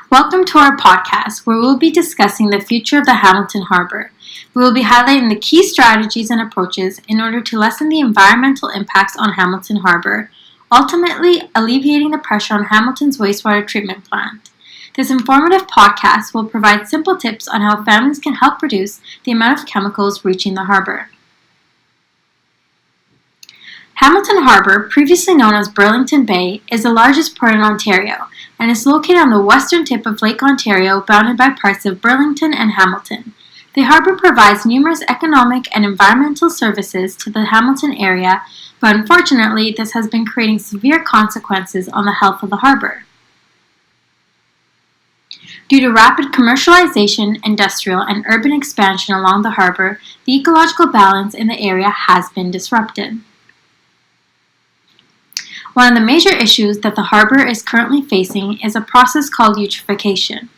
Welcome to our podcast, where we will be discussing the future of the Hamilton Harbour. We will be highlighting the key strategies and approaches in order to lessen the environmental impacts on Hamilton Harbour, ultimately alleviating the pressure on Hamilton's wastewater treatment plant. This informative podcast will provide simple tips on how families can help reduce the amount of chemicals reaching the harbour. Hamilton Harbour, previously known as Burlington Bay, is the largest port in Ontario and is located on the western tip of Lake Ontario, bounded by parts of Burlington and Hamilton. The harbour provides numerous economic and environmental services to the Hamilton area, but unfortunately this has been creating severe consequences on the health of the harbour. Due to rapid commercialization, industrial, and urban expansion along the harbour, the ecological balance in the area has been disrupted. One of the major issues that the harbour is currently facing is a process called eutrophication.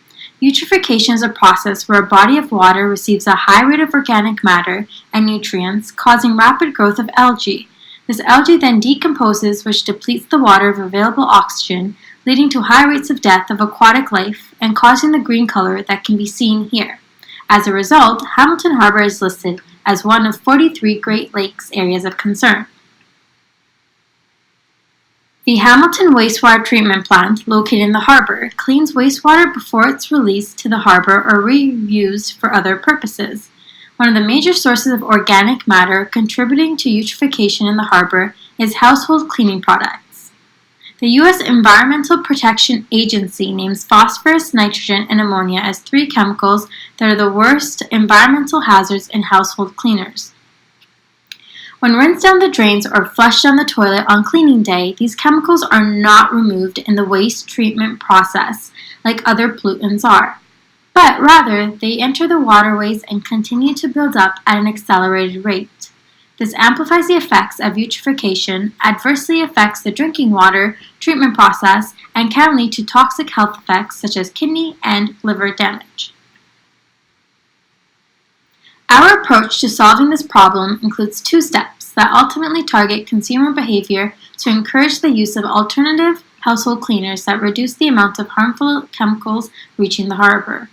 Eutrophication is a process where a body of water receives a high rate of organic matter and nutrients, causing rapid growth of algae. This algae then decomposes, which depletes the water of available oxygen, leading to high rates of death of aquatic life and causing the green color that can be seen here. As a result, Hamilton Harbour is listed as one of 43 Great Lakes areas of concern. The Hamilton Wastewater Treatment Plant, located in the harbour, cleans wastewater before it's released to the harbour or reused for other purposes. One of the major sources of organic matter contributing to eutrophication in the harbour is household cleaning products. The U.S. Environmental Protection Agency names phosphorus, nitrogen, and ammonia as three chemicals that are the worst environmental hazards in household cleaners. When rinsed down the drains or flushed down the toilet on cleaning day, these chemicals are not removed in the waste treatment process like other pollutants are, but rather they enter the waterways and continue to build up at an accelerated rate. This amplifies the effects of eutrophication, adversely affects the drinking water treatment process, and can lead to toxic health effects such as kidney and liver damage. Our approach to solving this problem includes two steps that ultimately target consumer behavior to encourage the use of alternative household cleaners that reduce the amount of harmful chemicals reaching the harbour.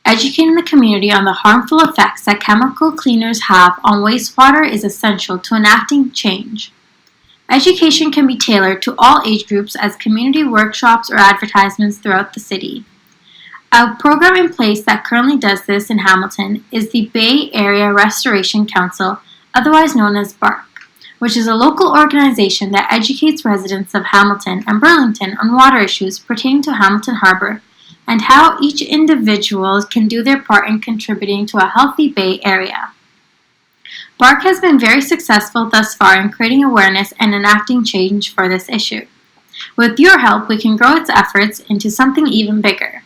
Educating the community on the harmful effects that chemical cleaners have on wastewater is essential to enacting change. Education can be tailored to all age groups as community workshops or advertisements throughout the city. A program in place that currently does this in Hamilton is the Bay Area Restoration Council, otherwise known as BARC, which is a local organization that educates residents of Hamilton and Burlington on water issues pertaining to Hamilton Harbour and how each individual can do their part in contributing to a healthy Bay Area. BARC has been very successful thus far in creating awareness and enacting change for this issue. With your help, we can grow its efforts into something even bigger.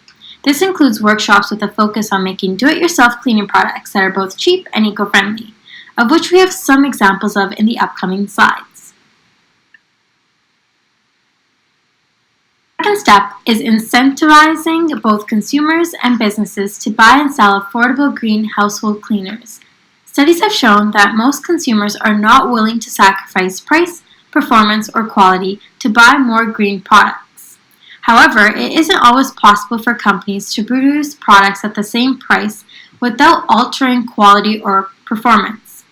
This includes workshops with a focus on making do-it-yourself cleaning products that are both cheap and eco-friendly, of which we have some examples of in the upcoming slides. The second step is incentivizing both consumers and businesses to buy and sell affordable green household cleaners. Studies have shown that most consumers are not willing to sacrifice price, performance, or quality to buy more green products. However, it isn't always possible for companies to produce products at the same price without altering quality or performance.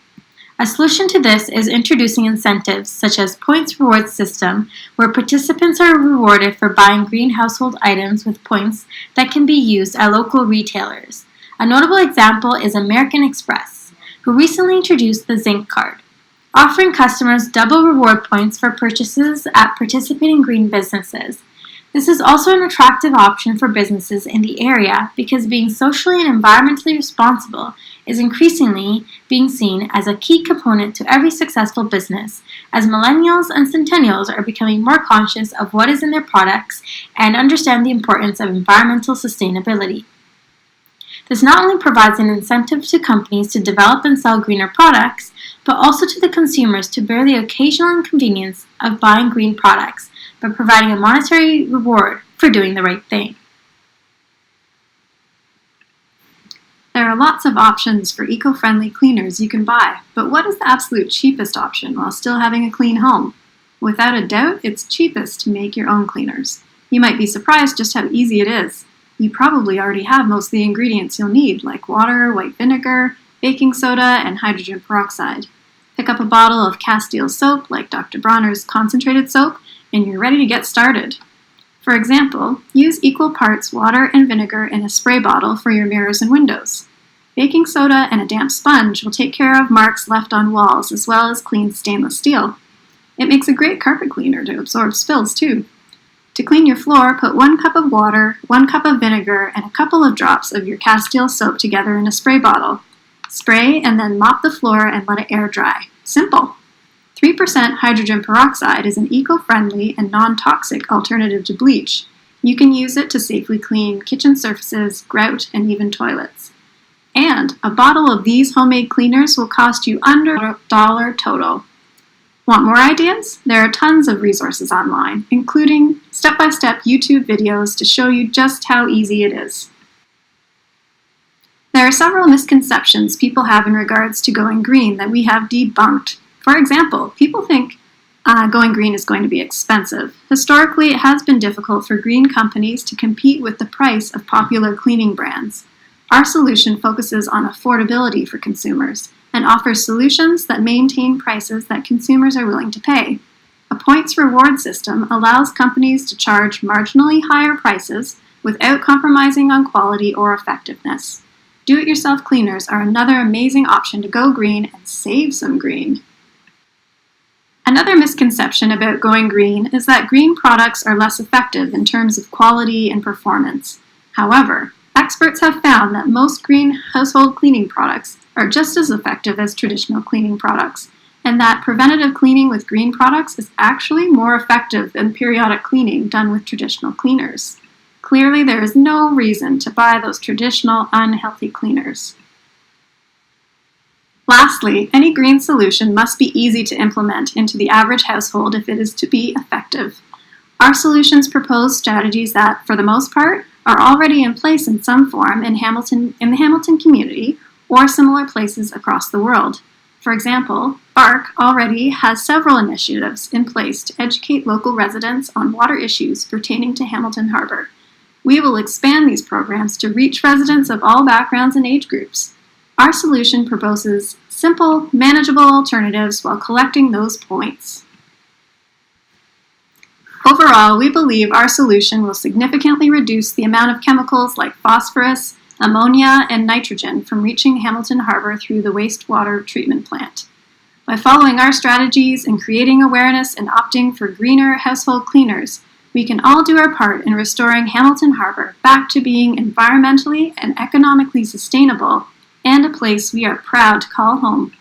A solution to this is introducing incentives such as points reward system, where participants are rewarded for buying green household items with points that can be used at local retailers. A notable example is American Express, who recently introduced the Zinc Card, offering customers double reward points for purchases at participating green businesses. This is also an attractive option for businesses in the area because being socially and environmentally responsible is increasingly being seen as a key component to every successful business, as millennials and centennials are becoming more conscious of what is in their products and understand the importance of environmental sustainability. This not only provides an incentive to companies to develop and sell greener products, but also to the consumers to bear the occasional inconvenience of buying green products, but providing a monetary reward for doing the right thing. There are lots of options for eco-friendly cleaners you can buy, but what is the absolute cheapest option while still having a clean home? Without a doubt, it's cheapest to make your own cleaners. You might be surprised just how easy it is. You probably already have most of the ingredients you'll need, like water, white vinegar, baking soda, and hydrogen peroxide. Pick up a bottle of Castile soap, like Dr. Bronner's concentrated soap, and you're ready to get started. For example, use equal parts water and vinegar in a spray bottle for your mirrors and windows. Baking soda and a damp sponge will take care of marks left on walls as well as clean stainless steel. It makes a great carpet cleaner to absorb spills too. To clean your floor, put 1 cup of water, 1 cup of vinegar, and a couple of drops of your Castile soap together in a spray bottle. Spray and then mop the floor and let it air dry. Simple! 3% hydrogen peroxide is an eco-friendly and non-toxic alternative to bleach. You can use it to safely clean kitchen surfaces, grout, and even toilets. And a bottle of these homemade cleaners will cost you under $1 total. Want more ideas? There are tons of resources online, including step-by-step YouTube videos to show you just how easy it is. There are several misconceptions people have in regards to going green that we have debunked. For example, people think going green is going to be expensive. Historically, it has been difficult for green companies to compete with the price of popular cleaning brands. Our solution focuses on affordability for consumers and offers solutions that maintain prices that consumers are willing to pay. A points reward system allows companies to charge marginally higher prices without compromising on quality or effectiveness. Do-it-yourself cleaners are another amazing option to go green and save some green. Another misconception about going green is that green products are less effective in terms of quality and performance. However, experts have found that most green household cleaning products are just as effective as traditional cleaning products, and that preventative cleaning with green products is actually more effective than periodic cleaning done with traditional cleaners. Clearly, there is no reason to buy those traditional unhealthy cleaners. Lastly, any green solution must be easy to implement into the average household if it is to be effective. Our solutions propose strategies that, for the most part, are already in place in some form in the Hamilton community or similar places across the world. For example, BARC already has several initiatives in place to educate local residents on water issues pertaining to Hamilton Harbour. We will expand these programs to reach residents of all backgrounds and age groups. Our solution proposes simple, manageable alternatives while collecting those points. Overall, we believe our solution will significantly reduce the amount of chemicals like phosphorus, ammonia, and nitrogen from reaching Hamilton Harbour through the wastewater treatment plant. By following our strategies and creating awareness and opting for greener household cleaners, we can all do our part in restoring Hamilton Harbour back to being environmentally and economically sustainable and a place we are proud to call home.